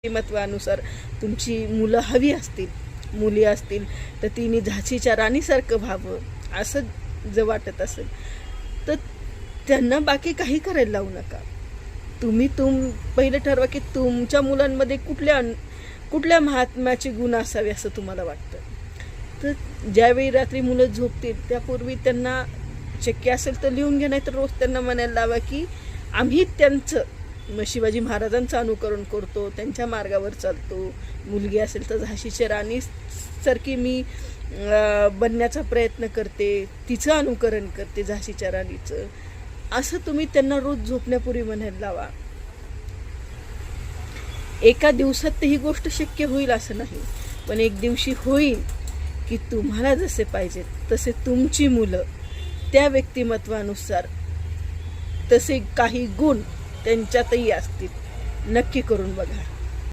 व्यक्तिमत्वानुसार तुमची मुलं हवी असतील, मुली असतील, तर तिने झाशीच्या राणीसारखं व्हावं असं जर वाटत असेल तर त्यांना बाकी काही करायला लावू नका. तुम्ही पहिले ठरवा की तुमच्या मुलांमध्ये कुठल्या महात्म्याचे गुण असावे असं तुम्हाला वाटतं. तर ज्यावेळी रात्री मुलं झोपतील त्यापूर्वी त्यांना शक्य असेल तर लिहून घ्या, नाही तर रोज त्यांना म्हणायला लावा की आम्ही त्यांचं शिवाजी महाराजांचं अनुकरण करतो, त्यांच्या मार्गावर चालतो. मुलगी असेल तर झाशीच्या राणीसारखी मी बनण्याचा प्रयत्न करते, तिचं अनुकरण करते झाशीच्या राणीचं, असं तुम्ही त्यांना रोज झोपण्यापूर्वी म्हणायला लावा. एका दिवसात ही गोष्ट शक्य होईल असं नाही, पण एक दिवशी होईल की तुम्हाला जसे पाहिजेत तसे तुमची मुलं त्या व्यक्तिमत्वानुसार तसे काही गुण त्यांच्यातही असतील. नक्की करून बघा.